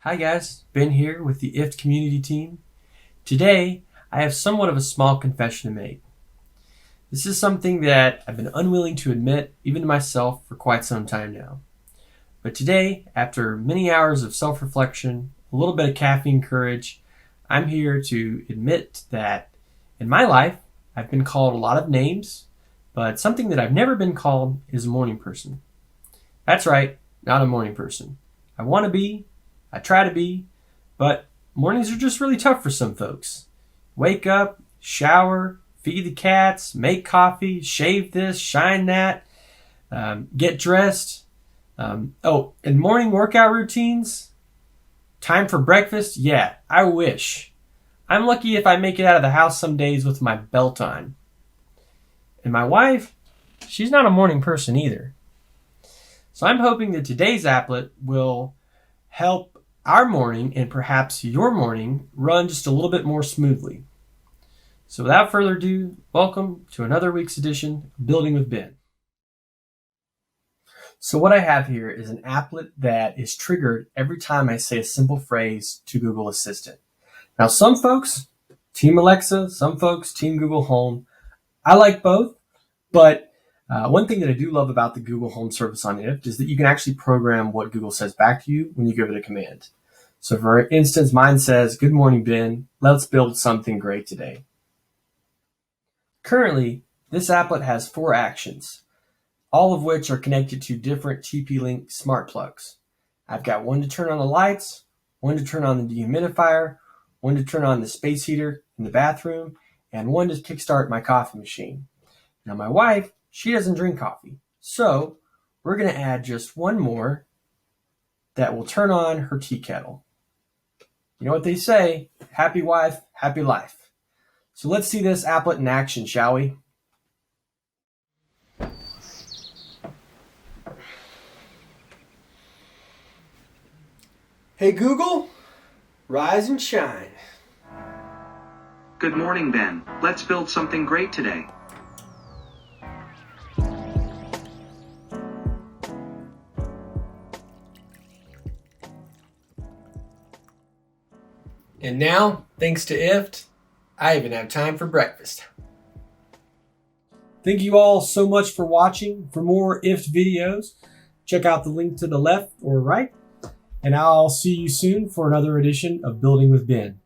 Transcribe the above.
Hi guys, Ben here with the IFT community team. Today, I have somewhat of a small confession to make. This is something that I've been unwilling to admit, even to myself, for quite some time now. But today, after many hours of self-reflection, a little bit of caffeine courage, I'm here to admit that in my life, I've been called a lot of names, but something that I've never been called is a morning person. That's right, not a morning person. I want to be, I try to be, but mornings are just really tough for some folks. Wake up, shower, feed the cats, make coffee, shave this, shine that, get dressed. And morning workout routines? Time for breakfast? Yeah, I wish. I'm lucky if I make it out of the house some days with my belt on. And my wife, she's not a morning person either. So I'm hoping that today's applet will help our morning and perhaps your morning run just a little bit more smoothly. So without further ado, welcome to another week's edition of Building with Ben. So what I have here is an applet that is triggered every time I say a simple phrase to Google Assistant. Now some folks, Team Alexa, some folks, Team Google Home. I like both, but one thing that I do love about the Google Home service on IFT is that you can actually program what Google says back to you when you give it a command. So for instance, mine says, "Good morning, Ben. Let's build something great today." Currently, this applet has 4 actions, all of which are connected to different TP-Link Smart Plugs. I've got one to turn on the lights, one to turn on the dehumidifier, one to turn on the space heater in the bathroom, and one to kickstart my coffee machine. Now my wife, she doesn't drink coffee, so we're going to add just one more that will turn on her tea kettle. You know what they say, happy wife, happy life. So let's see this applet in action, shall we? Hey Google, rise and shine. Good morning, Ben. Let's build something great today. And now, thanks to IFT, I even have time for breakfast. Thank you all so much for watching. For more IFT videos, check out the link to the left or right. And I'll see you soon for another edition of Building with Ben.